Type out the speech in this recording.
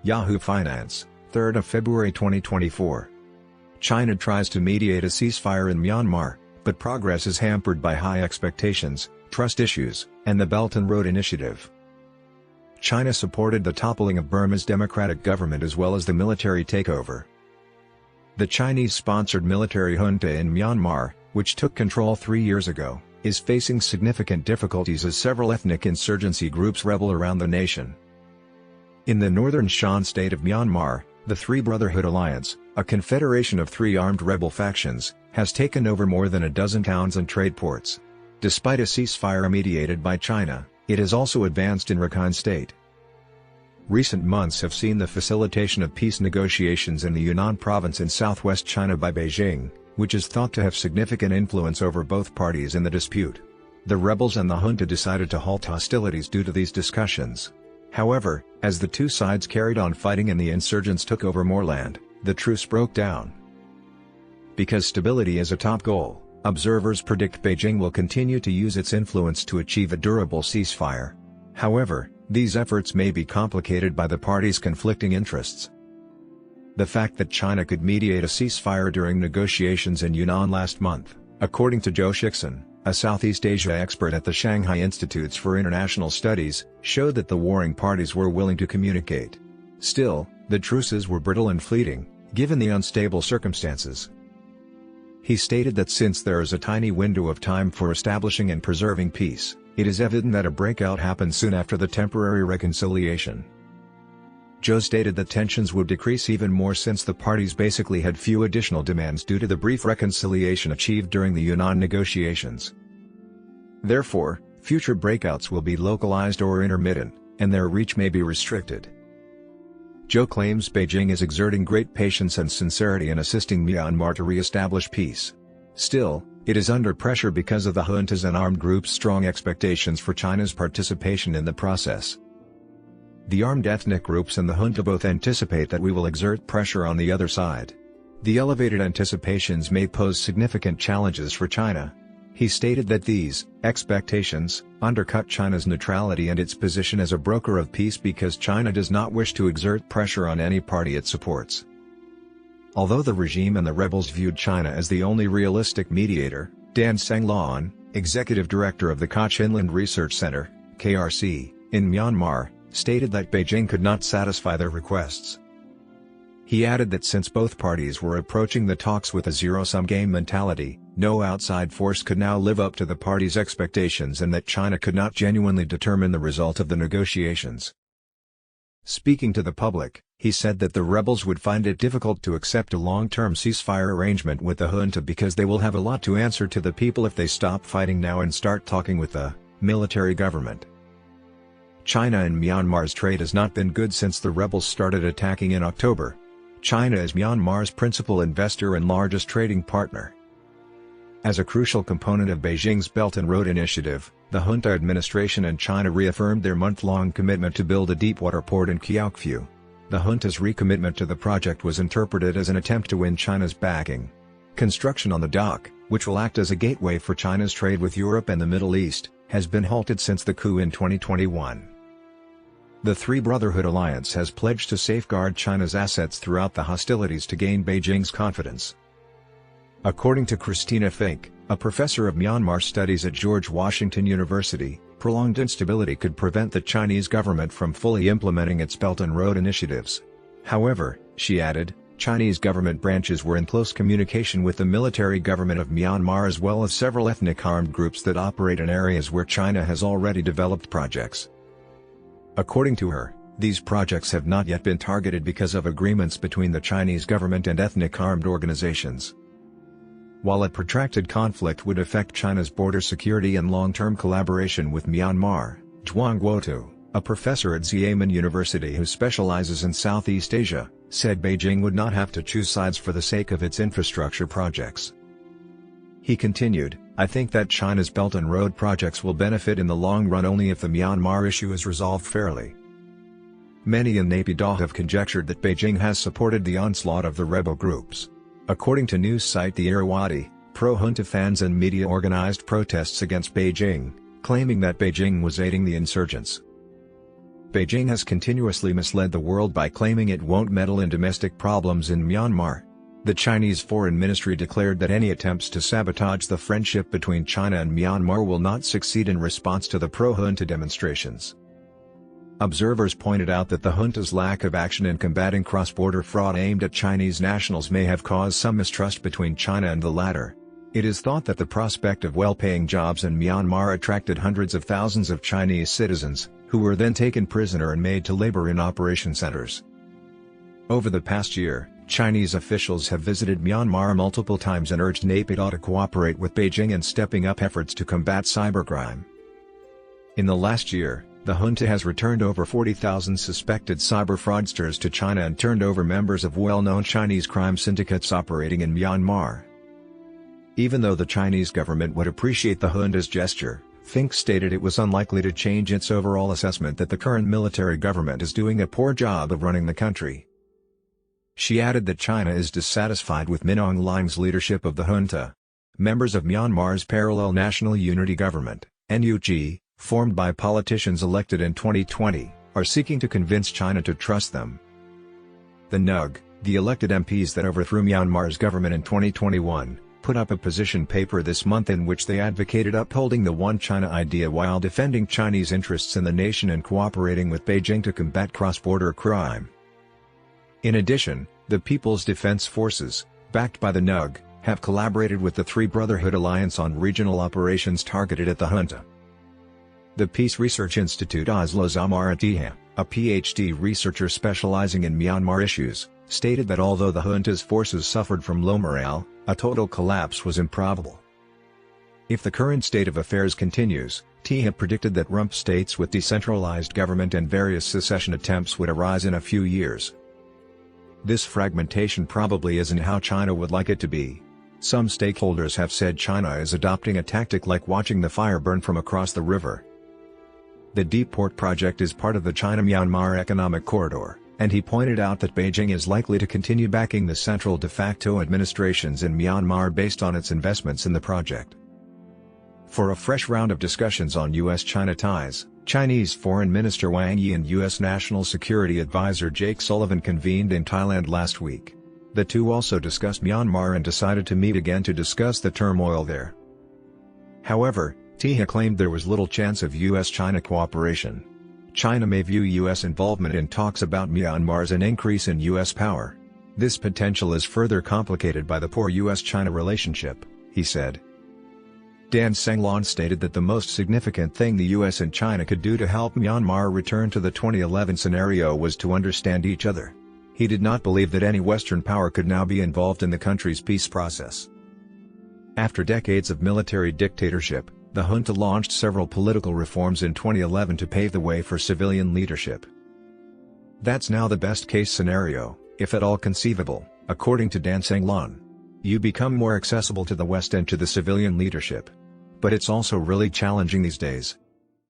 Yahoo Finance, 3rd of February 2024. China tries to mediate a ceasefire in Myanmar, but progress is hampered by high expectations, trust issues, and the Belt and Road Initiative. China supported the toppling of Burma's democratic government as well as the military takeover. The Chinese-sponsored military junta in Myanmar, which took control 3 years ago, is facing significant difficulties as several ethnic insurgency groups rebel around the nation. In the northern Shan state of Myanmar, the Three Brotherhood Alliance, a confederation of 3 armed rebel factions, has taken over more than a dozen towns and trade ports. Despite a ceasefire mediated by China, it has also advanced in Rakhine state. Recent months have seen the facilitation of peace negotiations in the Yunnan province in southwest China by Beijing, which is thought to have significant influence over both parties in the dispute. The rebels and the junta decided to halt hostilities due to these discussions. However, as the two sides carried on fighting and the insurgents took over more land, the truce broke down. Because stability is a top goal, observers predict Beijing will continue to use its influence to achieve a durable ceasefire. However, these efforts may be complicated by the parties' conflicting interests. The fact that China could mediate a ceasefire during negotiations in Yunnan last month, according to Zhou Shixin, a Southeast Asia expert at the Shanghai Institutes for International Studies, showed that the warring parties were willing to communicate. Still, the truces were brittle and fleeting, given the unstable circumstances. He stated that since there is a tiny window of time for establishing and preserving peace, it is evident that a breakout happened soon after the temporary reconciliation. Zhou stated that tensions would decrease even more since the parties basically had few additional demands due to the brief reconciliation achieved during the Yunnan negotiations. Therefore, future breakouts will be localized or intermittent, and their reach may be restricted. Zhou claims Beijing is exerting great patience and sincerity in assisting Myanmar to re-establish peace. Still, it is under pressure because of the juntas and armed groups' strong expectations for China's participation in the process. The armed ethnic groups and the junta both anticipate that we will exert pressure on the other side. The elevated anticipations may pose significant challenges for China. He stated that these expectations undercut China's neutrality and its position as a broker of peace because China does not wish to exert pressure on any party it supports. Although the regime and the rebels viewed China as the only realistic mediator, Dan Sanglaon, executive director of the Koch Inland Research Center, KRC, in Myanmar, stated that Beijing could not satisfy their requests. He added that since both parties were approaching the talks with a zero-sum game mentality, no outside force could now live up to the parties' expectations and that China could not genuinely determine the result of the negotiations. Speaking to the public, he said that the rebels would find it difficult to accept a long-term ceasefire arrangement with the junta because they will have a lot to answer to the people if they stop fighting now and start talking with the military government. China and Myanmar's trade has not been good since the rebels started attacking in October. China is Myanmar's principal investor and largest trading partner. As a crucial component of Beijing's Belt and Road Initiative, the junta administration and China reaffirmed their month-long commitment to build a deepwater port in Kyaukpyu. The junta's recommitment to the project was interpreted as an attempt to win China's backing. Construction on the dock, which will act as a gateway for China's trade with Europe and the Middle East, has been halted since the coup in 2021. The Three Brotherhood Alliance has pledged to safeguard China's assets throughout the hostilities to gain Beijing's confidence. According to Christina Fink, a professor of Myanmar studies at George Washington University, prolonged instability could prevent the Chinese government from fully implementing its Belt and Road initiatives. However, she added, Chinese government branches were in close communication with the military government of Myanmar as well as several ethnic armed groups that operate in areas where China has already developed projects. According to her, these projects have not yet been targeted because of agreements between the Chinese government and ethnic armed organizations. While a protracted conflict would affect China's border security and long-term collaboration with Myanmar, Zhuang Guotu, a professor at Xiamen University who specializes in Southeast Asia, said Beijing would not have to choose sides for the sake of its infrastructure projects. He continued, I think that China's Belt and Road projects will benefit in the long run only if the Myanmar issue is resolved fairly. Many in Naypyidaw have conjectured that Beijing has supported the onslaught of the rebel groups. According to news site The Irrawaddy, pro-junta fans and media organized protests against Beijing, claiming that Beijing was aiding the insurgents. Beijing has continuously misled the world by claiming it won't meddle in domestic problems in Myanmar. The Chinese Foreign Ministry declared that any attempts to sabotage the friendship between China and Myanmar will not succeed in response to the pro-junta demonstrations. Observers pointed out that the junta's lack of action in combating cross-border fraud aimed at Chinese nationals may have caused some mistrust between China and the latter. It is thought that the prospect of well-paying jobs in Myanmar attracted hundreds of thousands of Chinese citizens, who were then taken prisoner and made to labor in operation centers. Over the past year, Chinese officials have visited Myanmar multiple times and urged Naypyidaw to cooperate with Beijing in stepping up efforts to combat cybercrime. In the last year, the junta has returned over 40,000 suspected cyber fraudsters to China and turned over members of well-known Chinese crime syndicates operating in Myanmar. Even though the Chinese government would appreciate the junta's gesture, Fink stated it was unlikely to change its overall assessment that the current military government is doing a poor job of running the country. She added that China is dissatisfied with Min Aung Hlaing's leadership of the junta. Members of Myanmar's Parallel National Unity Government, NUG, formed by politicians elected in 2020, are seeking to convince China to trust them. The NUG, the elected MPs that overthrew Myanmar's government in 2021, put up a position paper this month in which they advocated upholding the One China idea while defending Chinese interests in the nation and cooperating with Beijing to combat cross-border crime. In addition, the People's Defense Forces, backed by the NUG, have collaborated with the Three Brotherhood Alliance on regional operations targeted at the junta. The Peace Research Institute Oslo's Amara Tiha, a PhD researcher specializing in Myanmar issues, stated that although the junta's forces suffered from low morale, a total collapse was improbable. If the current state of affairs continues, Tiha predicted that rump states with decentralized government and various secession attempts would arise in a few years. This fragmentation probably isn't how China would like it to be. Some stakeholders have said China is adopting a tactic like watching the fire burn from across the river. The Deep Port project is part of the China-Myanmar Economic Corridor, and he pointed out that Beijing is likely to continue backing the central de facto administrations in Myanmar based on its investments in the project. For a fresh round of discussions on U.S.-China ties, Chinese Foreign Minister Wang Yi and U.S. National Security Advisor Jake Sullivan convened in Thailand last week. The two also discussed Myanmar and decided to meet again to discuss the turmoil there. However, Tiha claimed there was little chance of U.S.-China cooperation. China may view U.S. involvement in talks about Myanmar as an increase in U.S. power. This potential is further complicated by the poor U.S.-China relationship, he said. Dan Senglon stated that the most significant thing the U.S. and China could do to help Myanmar return to the 2011 scenario was to understand each other. He did not believe that any Western power could now be involved in the country's peace process. After decades of military dictatorship, the junta launched several political reforms in 2011 to pave the way for civilian leadership. That's now the best-case scenario, if at all conceivable, according to Dan Senglon. You become more accessible to the West and to the civilian leadership. But it's also really challenging these days.